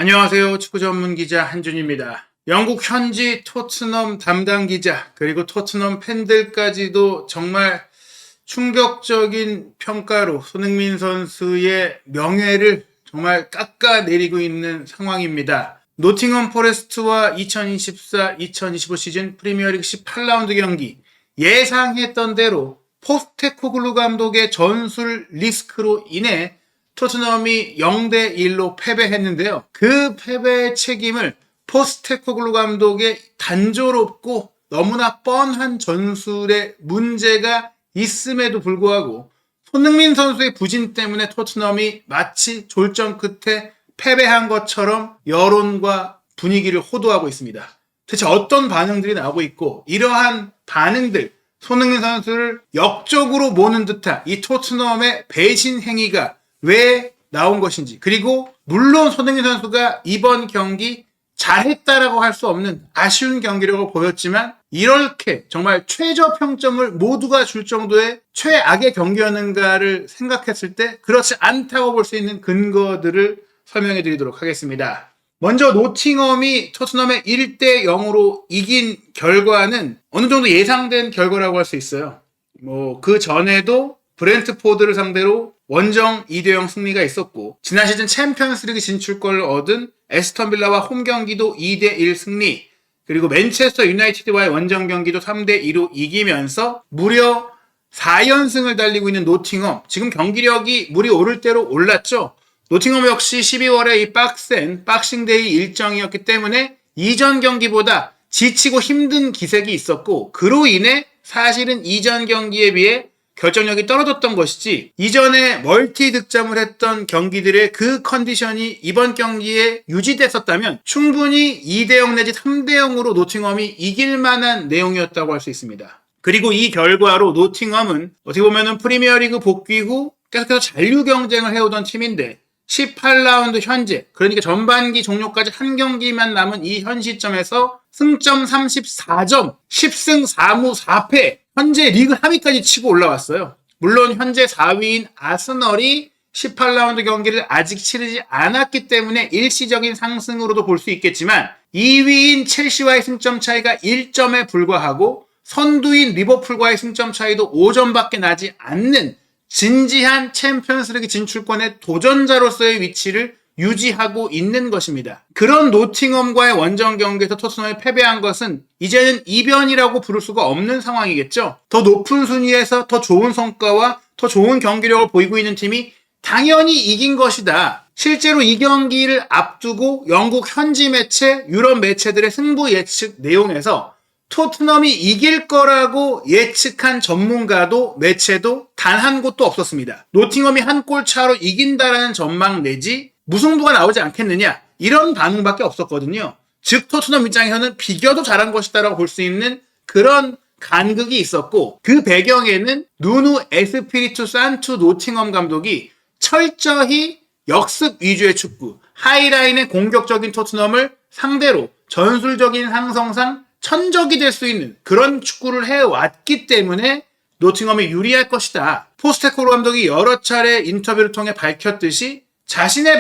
안녕하세요. 축구 전문 기자 한준입니다. 영국 현지 토트넘 담당 기자 그리고 토트넘 팬들까지도 정말 충격적인 평가로 손흥민 선수의 명예를 정말 깎아내리고 있는 상황입니다. 노팅엄 포레스트와 2024-2025 시즌 프리미어리그 18라운드 경기 예상했던 대로 포스테코글루 감독의 전술 리스크로 인해 토트넘이 0대1로 패배했는데요. 그 패배의 책임을 포스테코글루 감독의 단조롭고 너무나 뻔한 전술에 문제가 있음에도 불구하고 손흥민 선수의 부진 때문에 토트넘이 마치 졸전 끝에 패배한 것처럼 여론과 분위기를 호도하고 있습니다. 대체 어떤 반응들이 나오고 있고 이러한 반응들, 손흥민 선수를 역적으로 모는 듯한 이 토트넘의 배신 행위가 왜 나온 것인지, 그리고 물론 손흥민 선수가 이번 경기 잘했다라고 할 수 없는 아쉬운 경기력을 보였지만 이렇게 정말 최저 평점을 모두가 줄 정도의 최악의 경기였는가를 생각했을 때 그렇지 않다고 볼 수 있는 근거들을 설명해 드리도록 하겠습니다. 먼저 노팅엄이 토트넘의 1대0으로 이긴 결과는 어느 정도 예상된 결과라고 할 수 있어요. 그 전에도 브렌트포드를 상대로 원정 2대0 승리가 있었고, 지난 시즌 챔피언스리그 진출권을 얻은 에스턴 빌라와 홈 경기도 2대1 승리, 그리고 맨체스터 유나이티드와의 원정 경기도 3대2로 이기면서 무려 4연승을 달리고 있는 노팅엄, 지금 경기력이 물이 오를 대로 올랐죠. 노팅엄 역시 12월에 이 빡센 박싱데이 일정이었기 때문에 이전 경기보다 지치고 힘든 기색이 있었고, 그로 인해 사실은 이전 경기에 비해 결정력이 떨어졌던 것이지, 이전에 멀티 득점을 했던 경기들의 그 컨디션이 이번 경기에 유지됐었다면 충분히 2대0 내지 3대0으로 노팅엄이 이길 만한 내용이었다고 할 수 있습니다. 그리고 이 결과로 노팅엄은 어떻게 보면 프리미어리그 복귀 후 계속해서 잔류 경쟁을 해오던 팀인데 18라운드 현재, 그러니까 전반기 종료까지 한 경기만 남은 이 현 시점에서 승점 34점, 10승 4무 4패, 현재 리그 하위까지 치고 올라왔어요. 물론 현재 4위인 아스널이 18라운드 경기를 아직 치르지 않았기 때문에 일시적인 상승으로도 볼 수 있겠지만, 2위인 첼시와의 승점 차이가 1점에 불과하고 선두인 리버풀과의 승점 차이도 5점밖에 나지 않는 진지한 챔피언스리그 진출권의 도전자로서의 위치를 유지하고 있는 것입니다. 그런 노팅엄과의 원정 경기에서 토트넘이 패배한 것은 이제는 이변이라고 부를 수가 없는 상황이겠죠. 더 높은 순위에서 더 좋은 성과와 더 좋은 경기력을 보이고 있는 팀이 당연히 이긴 것이다. 실제로 이 경기를 앞두고 영국 현지 매체, 유럽 매체들의 승부 예측 내용에서 토트넘이 이길 거라고 예측한 전문가도 매체도 단 한 곳도 없었습니다. 노팅엄이 한 골 차로 이긴다라는 전망 내지 무승부가 나오지 않겠느냐, 이런 반응밖에 없었거든요. 즉 토트넘 입장에서는 비겨도 잘한 것이다라고 볼 수 있는 그런 간극이 있었고, 그 배경에는 누누 에스피리투 산투 노팅엄 감독이 철저히 역습 위주의 축구, 하이라인의 공격적인 토트넘을 상대로 전술적인 상성상 천적이 될 수 있는 그런 축구를 해왔기 때문에 노팅엄이 유리할 것이다. 포스테코글루 감독이 여러 차례 인터뷰를 통해 밝혔듯이 자신의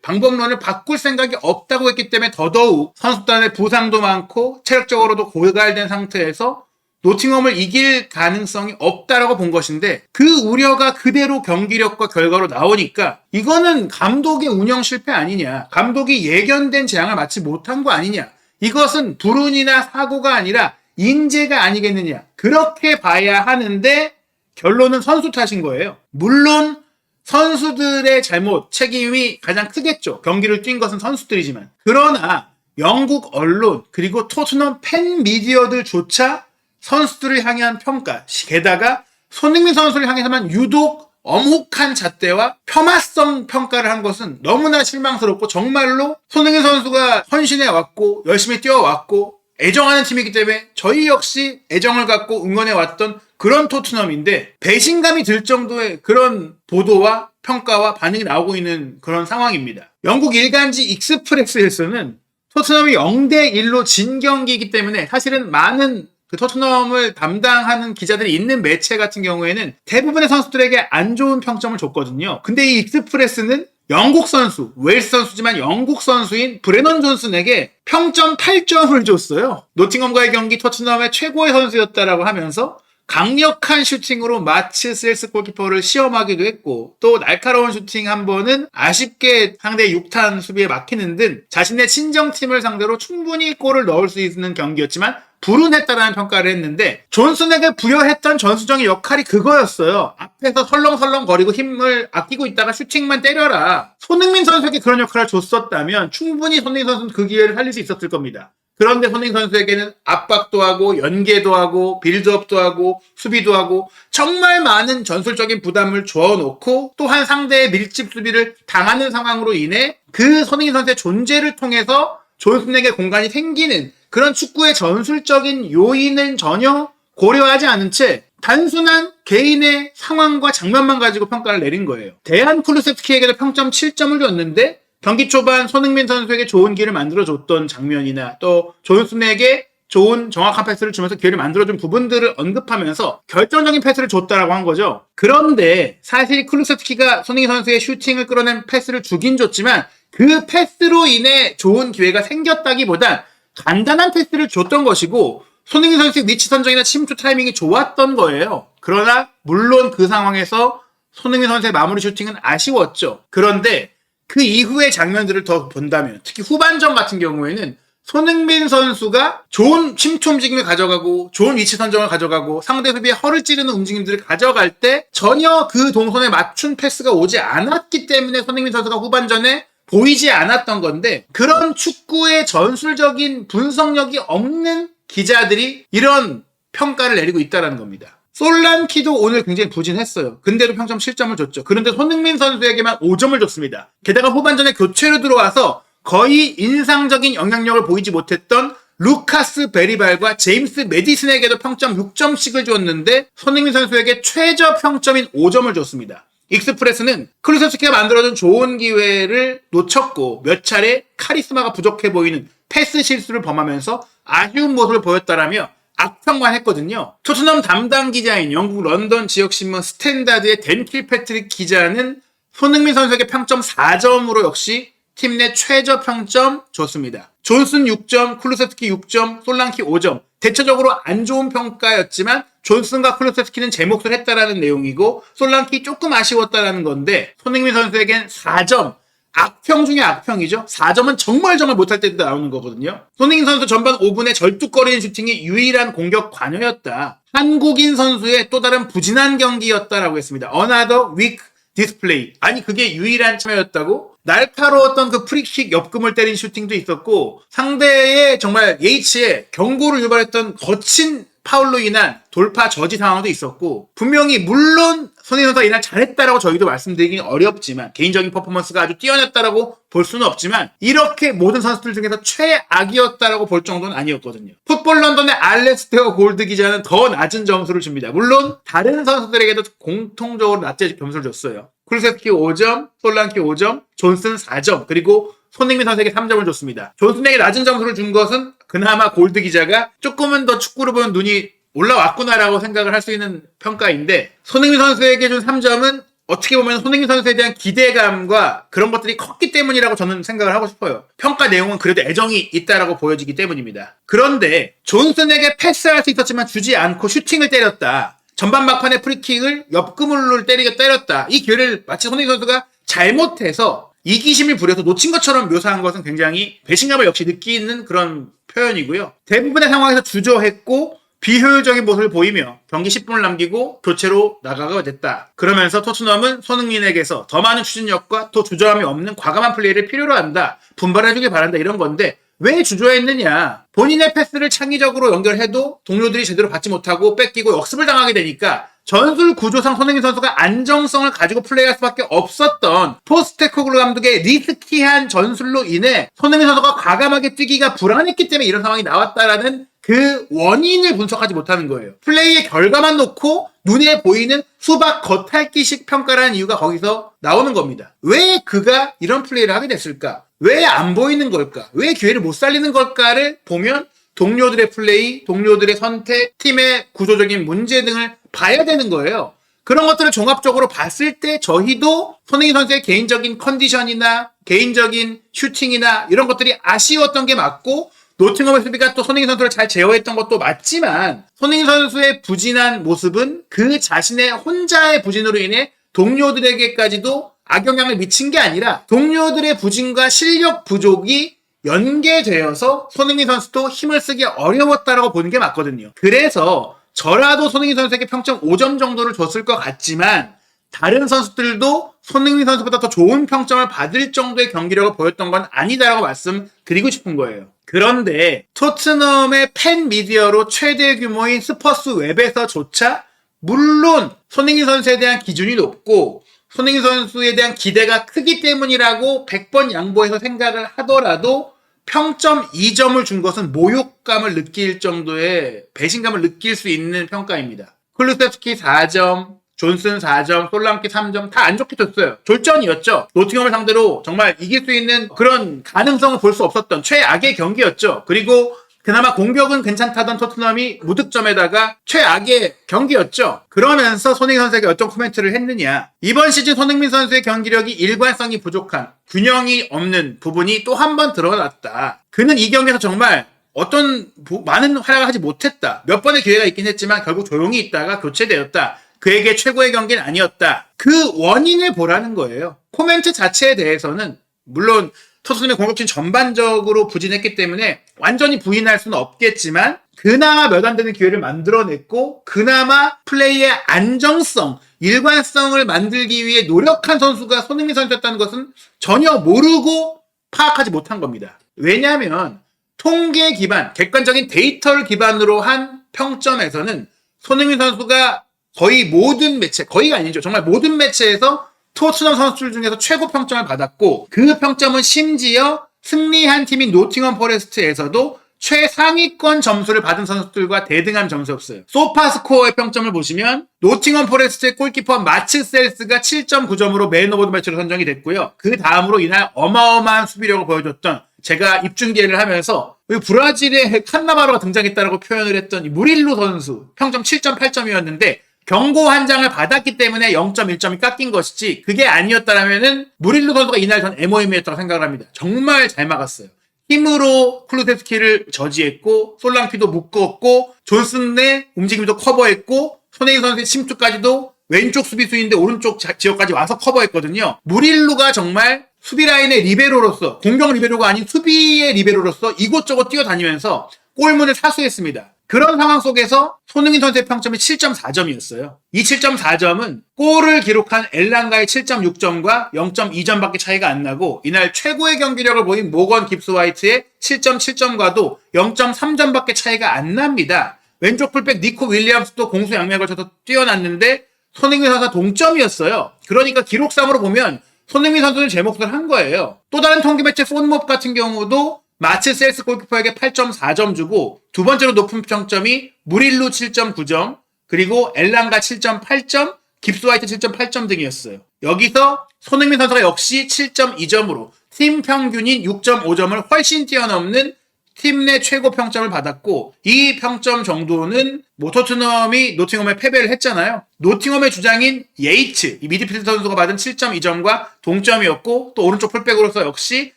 방법론을 바꿀 생각이 없다고 했기 때문에 더더욱 선수단의 부상도 많고 체력적으로도 고갈된 상태에서 노팅엄을 이길 가능성이 없다라고 본 것인데, 그 우려가 그대로 경기력과 결과로 나오니까 이거는 감독의 운영 실패 아니냐, 감독이 예견된 재앙을 맞지 못한 거 아니냐, 이것은 불운이나 사고가 아니라 인재가 아니겠느냐, 그렇게 봐야 하는데 결론은 선수 탓인 거예요. 물론 선수들의 잘못, 책임이 가장 크겠죠. 경기를 뛴 것은 선수들이지만. 그러나 영국 언론 그리고 토트넘 팬 미디어들조차 선수들을 향한 평가, 게다가 손흥민 선수를 향해서만 유독 엄혹한 잣대와 폄하성 평가를 한 것은 너무나 실망스럽고, 정말로 손흥민 선수가 헌신해왔고 열심히 뛰어왔고 애정하는 팀이기 때문에 저희 역시 애정을 갖고 응원해왔던 그런 토트넘인데 배신감이 들 정도의 그런 보도와 평가와 반응이 나오고 있는 그런 상황입니다. 영국 일간지 익스프레스에서는 토트넘이 0대1로 진 경기이기 때문에 사실은 많은 그 토트넘을 담당하는 기자들이 있는 매체 같은 경우에는 대부분의 선수들에게 안 좋은 평점을 줬거든요. 근데 이 익스프레스는 영국 선수, 웨일스 선수지만 영국 선수인 브레넌 존슨에게 평점 8점을 줬어요. 노팅엄과의 경기 토트넘의 최고의 선수였다라고 하면서 강력한 슈팅으로 마츠 셀스 골키퍼를 시험하기도 했고, 또 날카로운 슈팅 한 번은 아쉽게 상대 6탄 수비에 막히는 등 자신의 친정팀을 상대로 충분히 골을 넣을 수 있는 경기였지만 불운했다라는 평가를 했는데, 존슨에게 부여했던 전수정의 역할이 그거였어요. 앞에서 설렁설렁 거리고 힘을 아끼고 있다가 슈팅만 때려라. 손흥민 선수에게 그런 역할을 줬었다면 충분히 손흥민 선수는 그 기회를 살릴 수 있었을 겁니다. 그런데 손흥민 선수에게는 압박도 하고 연계도 하고 빌드업도 하고 수비도 하고 정말 많은 전술적인 부담을 줘놓고, 또한 상대의 밀집 수비를 당하는 상황으로 인해 그 손흥민 선수의 존재를 통해서 존슨에게 공간이 생기는 그런 축구의 전술적인 요인은 전혀 고려하지 않은 채 단순한 개인의 상황과 장면만 가지고 평가를 내린 거예요. 대한 쿨루세프스키에게도 평점 7점을 줬는데, 경기 초반 손흥민 선수에게 좋은 기회를 만들어줬던 장면이나 또 존슨에게 좋은 정확한 패스를 주면서 기회를 만들어준 부분들을 언급하면서 결정적인 패스를 줬다라고 한 거죠. 그런데 사실 쿨루세프스키가 손흥민 선수의 슈팅을 끌어낸 패스를 주긴 줬지만 그 패스로 인해 좋은 기회가 생겼다기보단 간단한 패스를 줬던 것이고, 손흥민 선수의 위치 선정이나 침투 타이밍이 좋았던 거예요. 그러나 물론 그 상황에서 손흥민 선수의 마무리 슈팅은 아쉬웠죠. 그런데 그 이후의 장면들을 더 본다면, 특히 후반전 같은 경우에는 손흥민 선수가 좋은 침투 움직임을 가져가고 좋은 위치 선정을 가져가고 상대 수비의 허를 찌르는 움직임들을 가져갈 때 전혀 그 동선에 맞춘 패스가 오지 않았기 때문에 손흥민 선수가 후반전에 보이지 않았던 건데, 그런 축구의 전술적인 분석력이 없는 기자들이 이런 평가를 내리고 있다는 겁니다. 솔란키도 오늘 굉장히 부진했어요. 근데도 평점 7점을 줬죠. 그런데 손흥민 선수에게만 5점을 줬습니다. 게다가 후반전에 교체로 들어와서 거의 인상적인 영향력을 보이지 못했던 루카스 베리발과 제임스 메디슨에게도 평점 6점씩을 줬는데 손흥민 선수에게 최저 평점인 5점을 줬습니다. 익스프레스는 클루세프스키가 만들어준 좋은 기회를 놓쳤고 몇 차례 카리스마가 부족해 보이는 패스 실수를 범하면서 아쉬운 모습을 보였다라며 악평만 했거든요. 토트넘 담당 기자인 영국 런던 지역신문 스탠다드의 댄 킬패트릭 기자는 손흥민 선수에게 평점 4점으로 역시 팀 내 최저 평점 줬습니다. 존슨 6점, 쿨루세프스키 6점, 솔랑키 5점. 대체적으로 안 좋은 평가였지만 존슨과 쿨루세프스키는 제 몫을 했다라는 내용이고, 솔랑키 조금 아쉬웠다라는 건데, 손흥민 선수에겐 4점. 악평 중에 악평이죠. 4점은 정말 못할 때도 나오는 거거든요. 손흥민 선수 전반 5분에 절뚝거리는 슈팅이 유일한 공격 관여였다. 한국인 선수의 또 다른 부진한 경기였다라고 했습니다. Another weak display. 아니 그게 유일한 참여였다고? 날카로웠던 그 프리킥 옆금을 때린 슈팅도 있었고, 상대의 정말 예이치에 경고를 유발했던 거친 파울로 인한 돌파 저지 상황도 있었고, 분명히 물론 손흥민 선수가 이날 잘했다라고 저희도 말씀드리긴 어렵지만, 개인적인 퍼포먼스가 아주 뛰어났다라고 볼 수는 없지만 이렇게 모든 선수들 중에서 최악이었다라고 볼 정도는 아니었거든요. 풋볼 런던의 알레스테어 골드 기자는 더 낮은 점수를 줍니다. 물론 다른 선수들에게도 공통적으로 낮게 점수를 줬어요. 쿨루세프스키 5점, 솔랑키 5점, 존슨 4점, 그리고 손흥민 선수에게 3점을 줬습니다. 존슨에게 낮은 점수를 준 것은 그나마 골드 기자가 조금은 더 축구를 보는 눈이 올라왔구나라고 생각을 할 수 있는 평가인데, 손흥민 선수에게 준 3점은 어떻게 보면 손흥민 선수에 대한 기대감과 그런 것들이 컸기 때문이라고 저는 생각을 하고 싶어요. 평가 내용은 그래도 애정이 있다라고 보여지기 때문입니다. 그런데 존슨에게 패스할 수 있었지만 주지 않고 슈팅을 때렸다. 전반 막판에 프리킥을 옆그물로 때렸다. 이 기회를 마치 손흥민 선수가 잘못해서 이기심을 부려서 놓친 것처럼 묘사한 것은 굉장히 배신감을 역시 느끼는 그런 표현이고요. 대부분의 상황에서 주저했고 비효율적인 모습을 보이며 경기 10분을 남기고 교체로 나가게 됐다. 그러면서 토트넘은 손흥민에게서 더 많은 추진력과 더 주저함이 없는 과감한 플레이를 필요로 한다. 분발해주길 바란다. 이런 건데 왜 주저했느냐. 본인의 패스를 창의적으로 연결해도 동료들이 제대로 받지 못하고 뺏기고 역습을 당하게 되니까 전술 구조상 손흥민 선수가 안정성을 가지고 플레이할 수밖에 없었던 포스테코글루 감독의 리스키한 전술로 인해 손흥민 선수가 과감하게 뛰기가 불안했기 때문에 이런 상황이 나왔다라는 그 원인을 분석하지 못하는 거예요. 플레이의 결과만 놓고 눈에 보이는 수박 겉핥기식 평가라는 이유가 거기서 나오는 겁니다. 왜 그가 이런 플레이를 하게 됐을까? 왜 안 보이는 걸까? 왜 기회를 못 살리는 걸까를 보면 동료들의 플레이, 동료들의 선택, 팀의 구조적인 문제 등을 봐야 되는 거예요. 그런 것들을 종합적으로 봤을 때 저희도 손흥민 선수의 개인적인 컨디션이나 개인적인 슈팅이나 이런 것들이 아쉬웠던 게 맞고 노팅엄의 수비가 또 손흥민 선수를 잘 제어했던 것도 맞지만 손흥민 선수의 부진한 모습은 그 자신의 혼자의 부진으로 인해 동료들에게까지도 악영향을 미친 게 아니라 동료들의 부진과 실력 부족이 연계되어서 손흥민 선수도 힘을 쓰기 어려웠다라고 보는 게 맞거든요. 그래서 저라도 손흥민 선수에게 평점 5점 정도를 줬을 것 같지만 다른 선수들도 손흥민 선수보다 더 좋은 평점을 받을 정도의 경기력을 보였던 건 아니다라고 말씀드리고 싶은 거예요. 그런데 토트넘의 팬 미디어로 최대 규모인 스퍼스 웹에서조차 물론 손흥민 선수에 대한 기준이 높고 손흥민 선수에 대한 기대가 크기 때문이라고 100번 양보해서 생각을 하더라도 평점 2점을 준 것은 모욕감을 느낄 정도의 배신감을 느낄 수 있는 평가입니다. 쿨루세스키 4점, 존슨 4점, 솔랑키 3점 다 안 좋게 줬어요. 졸전이었죠. 노팅엄을 상대로 정말 이길 수 있는 그런 가능성을 볼 수 없었던 최악의 경기였죠. 그리고 그나마 공격은 괜찮다던 토트넘이 무득점에다가 최악의 경기였죠. 그러면서 손흥민 선수에게 어떤 코멘트를 했느냐. 이번 시즌 손흥민 선수의 경기력이 일관성이 부족한, 균형이 없는 부분이 또 한 번 드러났다. 그는 이 경기에서 정말 어떤 많은 활약을 하지 못했다. 몇 번의 기회가 있긴 했지만 결국 조용히 있다가 교체되었다. 그에게 최고의 경기는 아니었다. 그 원인을 보라는 거예요. 코멘트 자체에 대해서는 물론 토트넘의 공격진 전반적으로 부진했기 때문에 완전히 부인할 수는 없겠지만 그나마 몇 안 되는 기회를 만들어냈고 그나마 플레이의 안정성, 일관성을 만들기 위해 노력한 선수가 손흥민 선수였다는 것은 전혀 모르고 파악하지 못한 겁니다. 왜냐하면 통계 기반, 객관적인 데이터를 기반으로 한 평점에서는 손흥민 선수가 거의 모든 매체, 거의가 아니죠. 정말 모든 매체에서 토트넘 선수들 중에서 최고 평점을 받았고 그 평점은 심지어 승리한 팀인 노팅엄 포레스트에서도 최상위권 점수를 받은 선수들과 대등한 점수였어요. 소파스코어의 평점을 보시면 노팅엄 포레스트의 골키퍼 마츠 셀스가 7.9점으로 맨 오브 더 매치로 선정이 됐고요. 그 다음으로 이날 어마어마한 수비력을 보여줬던 제가 입중계를 하면서 브라질의 칸나바로가 등장했다라고 표현을 했던 이 무릴로 선수 평점 7.8점이었는데 경고 한 장을 받았기 때문에 0.1점이 깎인 것이지 그게 아니었다라면은 무릴로 선수가 이날 전 MOM이었다고 생각을 합니다. 정말 잘 막았어요. 힘으로 클루세스키를 저지했고 솔랑키도 묶었고 존슨의 움직임도 커버했고 손흥민 선수의 침투까지도 왼쪽 수비수인데 오른쪽 지역까지 와서 커버했거든요. 무릴로가 정말 수비 라인의 리베로로서 공격 리베로가 아닌 수비의 리베로로서 이곳저곳 뛰어다니면서 골문을 사수했습니다. 그런 상황 속에서 손흥민 선수의 평점이 7.4점이었어요. 이 7.4점은 골을 기록한 엘랑가의 7.6점과 0.2점밖에 차이가 안 나고 이날 최고의 경기력을 보인 모건 깁스 화이트의 7.7점과도 0.3점밖에 차이가 안 납니다. 왼쪽 풀백 니코 윌리엄스도 공수 양면을 걸쳐서 뛰어났는데 손흥민 선수가 동점이었어요. 그러니까 기록상으로 보면 손흥민 선수는 제 몫을 한 거예요. 또 다른 통계 매체 폰몹 같은 경우도 마츠 셀스 골키퍼에게 8.4점 주고 두 번째로 높은 평점이 무릴루 7.9점 그리고 엘랑가 7.8점 깁스 화이트 7.8점 등이었어요. 여기서 손흥민 선수가 역시 7.2점으로 팀 평균인 6.5점을 훨씬 뛰어넘는 팀 내 최고 평점을 받았고 이 평점 정도는 토트넘이 노팅엄에 패배를 했잖아요. 노팅엄의 주장인 예이츠, 이 미드필드 선수가 받은 7.2점과 동점이었고 또 오른쪽 풀백으로서 역시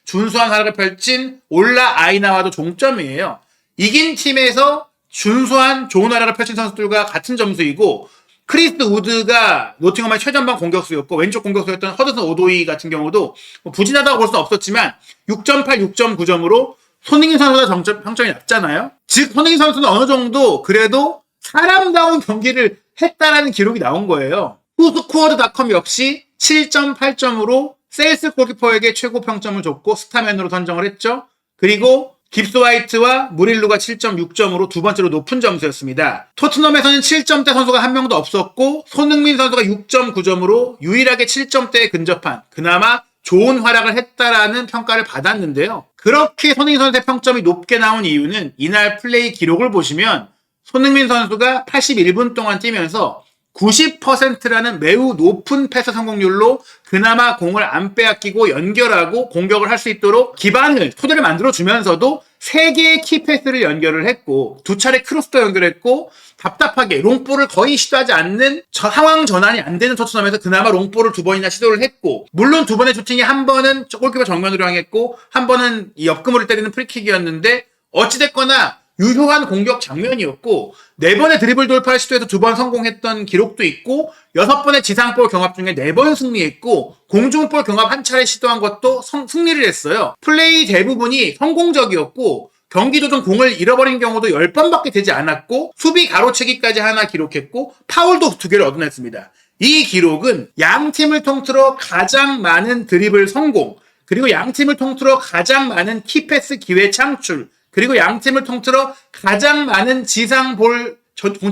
준수한 활약을 펼친 올라 아이나와도 동점이에요. 이긴 팀에서 준수한 좋은 활약을 펼친 선수들과 같은 점수이고 크리스 우드가 노팅엄의 최전방 공격수였고 왼쪽 공격수였던 허드슨 오도이 같은 경우도 부진하다고 볼 수는 없었지만 6.8, 6.9점으로 손흥민 선수가 평점이 낮잖아요. 즉 손흥민 선수는 어느 정도 그래도 사람다운 경기를 했다라는 기록이 나온 거예요. 후스코어드닷컴 역시 7.8점으로 셀스 골키퍼에게 최고 평점을 줬고 스타맨으로 선정을 했죠. 그리고 깁스 화이트와 무릴루가 7.6점으로 두 번째로 높은 점수였습니다. 토트넘에서는 7점대 선수가 한 명도 없었고 손흥민 선수가 6.9점으로 유일하게 7점대에 근접한 그나마 좋은 활약을 했다라는 평가를 받았는데요. 그렇게 손흥민 선수의 평점이 높게 나온 이유는 이날 플레이 기록을 보시면 손흥민 선수가 81분 동안 뛰면서 90%라는 매우 높은 패스 성공률로 그나마 공을 안 빼앗기고 연결하고 공격을 할 수 있도록 기반을, 토대를 만들어주면서도 3개의 키패스를 연결을 했고 2차례 크로스도 연결했고 답답하게 롱볼을 거의 시도하지 않는 상황 전환이 안 되는 토트넘에서 그나마 롱볼을 2번이나 시도를 했고, 물론 2번의 슈팅이 한 번은 골키퍼 정면으로 향했고 한 번은 이 옆구멍을 때리는 프리킥이었는데 어찌됐거나 유효한 공격 장면이었고, 4번의 드리블 돌파 시도에서 2번 성공했던 기록도 있고 6번의 지상볼 경합 중에 4번 승리했고 공중볼 경합 한 차례 시도한 것도 승리를 했어요. 플레이 대부분이 성공적이었고 경기도 좀 공을 잃어버린 경우도 10번밖에 되지 않았고 수비 가로채기까지 하나 기록했고 파울도 2개를 얻어냈습니다. 이 기록은 양 팀을 통틀어 가장 많은 드리블 성공, 그리고 양 팀을 통틀어 가장 많은 키패스 기회 창출, 그리고 양 팀을 통틀어 가장 많은 지상볼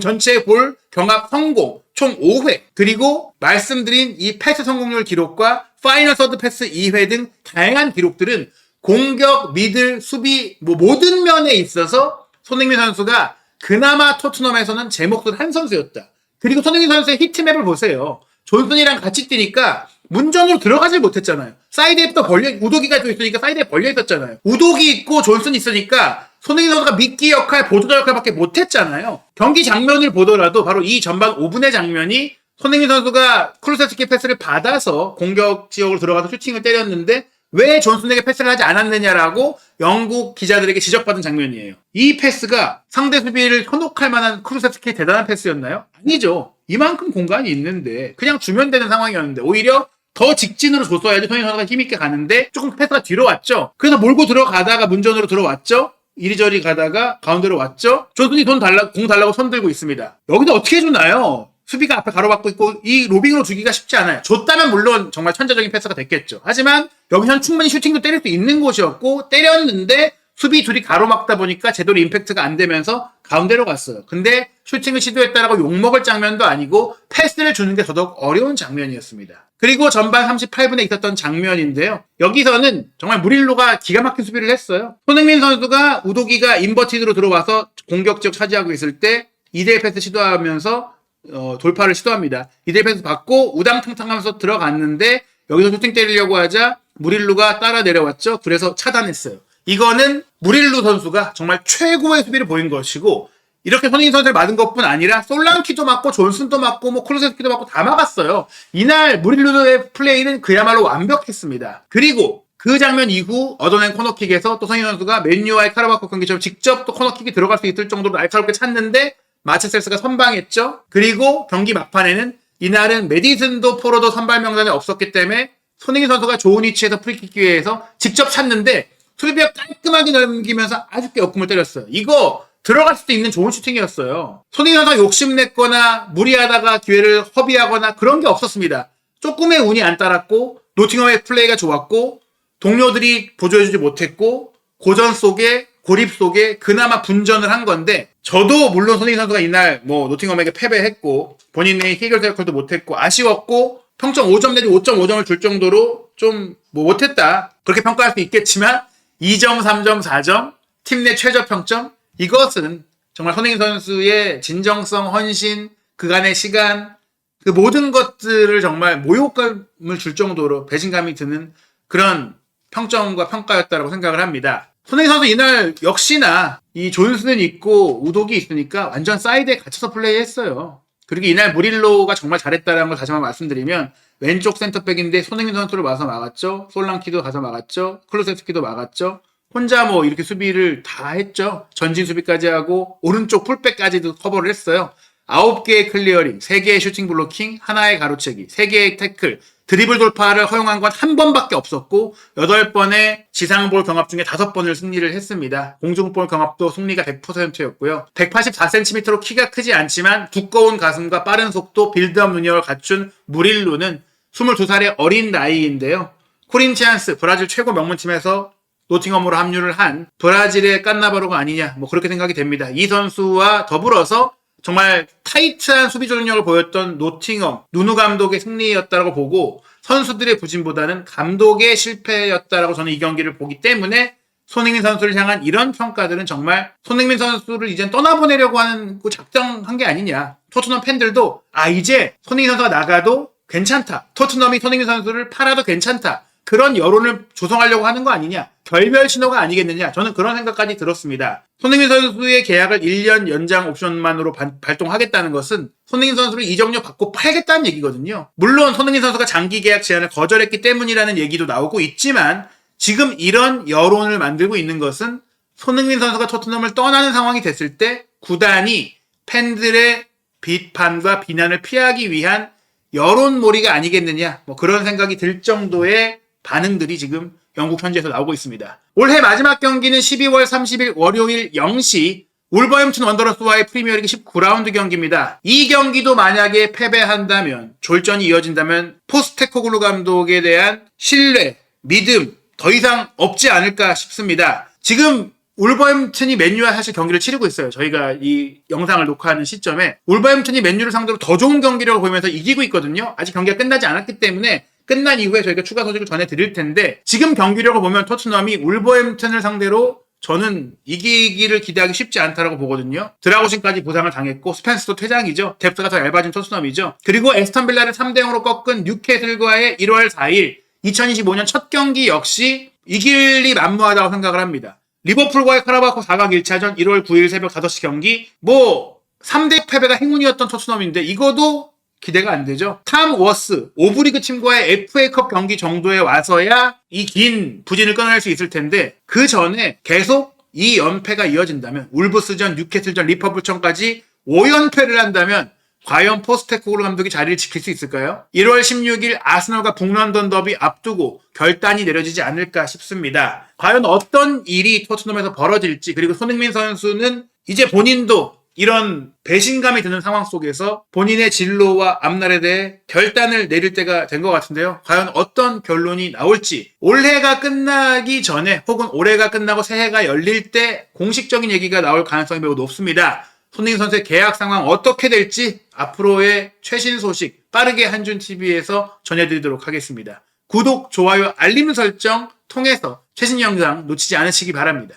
전체 볼 경합 성공 총 5회, 그리고 말씀드린 이 패스 성공률 기록과 파이널 서드 패스 2회 등 다양한 기록들은 공격, 미들, 수비 모든 면에 있어서 손흥민 선수가 그나마 토트넘에서는 제 몫을 한 선수였다. 그리고 손흥민 선수의 히트맵을 보세요. 존슨이랑 같이 뛰니까 문전으로 들어가질 못했잖아요. 사이드에 또 우도기가 또 있으니까 사이드에 벌려 있었잖아요. 우도기 있고 존슨 있으니까 손흥민 선수가 미끼 역할, 보조자 역할밖에 못했잖아요. 경기 장면을 보더라도 바로 이 전반 5분의 장면이 손흥민 선수가 쿠루세스키 패스를 받아서 공격 지역으로 들어가서 슈팅을 때렸는데 왜 존슨에게 패스를 하지 않았느냐라고 영국 기자들에게 지적받은 장면이에요. 이 패스가 상대 수비를 현혹할 만한 쿠루세스키의 대단한 패스였나요? 아니죠. 이만큼 공간이 있는데 그냥 주면 되는 상황이었는데 오히려 더 직진으로 줬어야지 손흥민 선수가 힘있게 가는데 조금 패스가 뒤로 왔죠. 그래서 몰고 들어가다가 문전으로 들어왔죠. 이리저리 가다가 가운데로 왔죠. 존슨이 공 달라고 손 들고 있습니다. 여기도 어떻게 주나요? 수비가 앞에 가로막고 있고 이 로빙으로 주기가 쉽지 않아요. 줬다면 물론 정말 천재적인 패스가 됐겠죠. 하지만 여기서는 충분히 슈팅도 때릴 수 있는 곳이었고 때렸는데 수비 둘이 가로막다 보니까 제대로 임팩트가 안 되면서 가운데로 갔어요. 근데 슈팅을 시도했다라고 욕먹을 장면도 아니고 패스를 주는 게 더더욱 어려운 장면이었습니다. 그리고 전반 38분에 있었던 장면인데요. 여기서는 정말 무릴로가 기가 막힌 수비를 했어요. 손흥민 선수가 우도기가 인버티드로 들어와서 공격 지역 차지하고 있을 때 2대1 패스 시도하면서 돌파를 시도합니다. 2대1 패스 받고 우당탕탕하면서 들어갔는데 여기서 슈팅 때리려고 하자 무릴로가 따라 내려왔죠. 그래서 차단했어요. 이거는 무릴로 선수가 정말 최고의 수비를 보인 것이고 이렇게 손흥민 선수를 막은 것뿐 아니라 솔랑키도 맞고 존슨도 맞고 쿠루세스키도 맞고 다 막았어요. 이날 무릴로의 플레이는 그야말로 완벽했습니다. 그리고 그 장면 이후 얻어낸 코너킥에서 또 손흥민 선수가 맨유와의 카라바오 경기처럼 직접 또 코너킥이 들어갈 수 있을 정도로 날카롭게 찼는데 마체셀스가 선방했죠. 그리고 경기 막판에는 이날은 메디슨도 포로도 선발 명단에 없었기 때문에 손흥민 선수가 좋은 위치에서 프리킥 기회에서 직접 찼는데 수비가 깔끔하게 넘기면서 아주 깨어꿈을 때렸어요. 이거 들어갈 수도 있는 좋은 슈팅이었어요. 손흥민 선수가 욕심냈거나 무리하다가 기회를 허비하거나 그런 게 없었습니다. 조금의 운이 안 따랐고 노팅엄의 플레이가 좋았고 동료들이 보조해주지 못했고 고전 속에 고립 속에 그나마 분전을 한 건데 저도 물론 손흥민 선수가 이날 노팅엄에게 패배했고 본인의 해결 역할도 못했고 아쉬웠고 평점 5점 내지 5.5점을 줄 정도로 좀 못했다 그렇게 평가할 수 있겠지만 2점, 3점, 4점 팀 내 최저 평점 이것은 정말 손흥민 선수의 진정성, 헌신, 그간의 시간 그 모든 것들을 정말 모욕감을 줄 정도로 배신감이 드는 그런 평점과 평가였다고 생각을 합니다. 손흥민 선수 이날 역시나 이 존슨 있고 우독이 있으니까 완전 사이드에 갇혀서 플레이했어요. 그리고 이날 무릴로가 정말 잘했다는 걸 다시 한번 말씀드리면 왼쪽 센터백인데 손흥민 선수를 와서 막았죠. 솔랑키도 가서 막았죠. 클루세스키도 막았죠. 혼자 이렇게 수비를 다 했죠. 전진 수비까지 하고 오른쪽 풀백까지도 커버를 했어요. 9개의 클리어링, 3개의 슈팅 블로킹, 하나의 가로채기, 3개의 태클, 드리블 돌파를 허용한 건 한 번밖에 없었고 8번의 지상볼 경합 중에 5번을 승리를 했습니다. 공중볼 경합도 승리가 100%였고요. 184cm로 키가 크지 않지만 두꺼운 가슴과 빠른 속도, 빌드업 능력을 갖춘 무릴로는 22살의 어린 나이인데요. 코린티안스, 브라질 최고 명문팀에서 노팅엄으로 합류를 한 브라질의 깐나바로가 아니냐 그렇게 생각이 됩니다. 이 선수와 더불어서 정말 타이트한 수비 조직력을 보였던 노팅엄, 누누 감독의 승리였다고 보고 선수들의 부진보다는 감독의 실패였다라고 저는 이 경기를 보기 때문에 손흥민 선수를 향한 이런 평가들은 정말 손흥민 선수를 이젠 떠나보내려고 하는 작정한 게 아니냐. 토트넘 팬들도 이제 손흥민 선수가 나가도 괜찮다. 토트넘이 손흥민 선수를 팔아도 괜찮다. 그런 여론을 조성하려고 하는 거 아니냐. 결별 신호가 아니겠느냐. 저는 그런 생각까지 들었습니다. 손흥민 선수의 계약을 1년 연장 옵션만으로 발동하겠다는 것은 손흥민 선수를 이적료 받고 팔겠다는 얘기거든요. 물론 손흥민 선수가 장기 계약 제한을 거절했기 때문이라는 얘기도 나오고 있지만 지금 이런 여론을 만들고 있는 것은 손흥민 선수가 토트넘을 떠나는 상황이 됐을 때 구단이 팬들의 비판과 비난을 피하기 위한 여론몰이가 아니겠느냐, 뭐 그런 생각이 들 정도의 반응들이 지금 영국 현지에서 나오고 있습니다. 올해 마지막 경기는 12월 30일 월요일 0시 울버햄튼 원더러스와의 프리미어리그 19라운드 경기입니다. 이 경기도 만약에 패배한다면, 졸전이 이어진다면 포스테코글루 감독에 대한 신뢰, 믿음 더 이상 없지 않을까 싶습니다. 지금 울버햄튼이 맨유와 사실 경기를 치르고 있어요. 저희가 이 영상을 녹화하는 시점에 울버햄튼이 맨유를 상대로 더 좋은 경기력을 보이면서 이기고 있거든요. 아직 경기가 끝나지 않았기 때문에 끝난 이후에 저희가 추가 소식을 전해드릴 텐데 지금 경기력을 보면 토트넘이 울버햄튼을 상대로 저는 이기기를 기대하기 쉽지 않다라고 보거든요. 드라고신까지 부상을 당했고 스펜스도 퇴장이죠. 뎁스가 더 얇아진 토트넘이죠. 그리고 에스턴 빌라를 3대0으로 꺾은 뉴캐슬과의 1월 4일 2025년 첫 경기 역시 이길이 만무하다고 생각을 합니다. 리버풀과의 카라바오 4강 1차전 1월 9일 새벽 5시 경기 3대 패배가 행운이었던 토트넘인데 이거도 기대가 안 되죠. 탐 워스 오브리그 팀과의 FA컵 경기 정도에 와서야 이 긴 부진을 끊어낼 수 있을 텐데 그 전에 계속 이 연패가 이어진다면 울브스전, 뉴캐슬전, 리버풀전까지 5연패를 한다면 과연 포스테코글루 감독이 자리를 지킬 수 있을까요? 1월 16일 아스널과 북런던 더비 앞두고 결단이 내려지지 않을까 싶습니다. 과연 어떤 일이 토트넘에서 벌어질지, 그리고 손흥민 선수는 이제 본인도 이런 배신감이 드는 상황 속에서 본인의 진로와 앞날에 대해 결단을 내릴 때가 된 것 같은데요. 과연 어떤 결론이 나올지 올해가 끝나기 전에 혹은 올해가 끝나고 새해가 열릴 때 공식적인 얘기가 나올 가능성이 매우 높습니다. 손흥민 선수의 계약 상황 어떻게 될지 앞으로의 최신 소식 빠르게 한준TV에서 전해드리도록 하겠습니다. 구독, 좋아요, 알림 설정 통해서 최신 영상 놓치지 않으시기 바랍니다.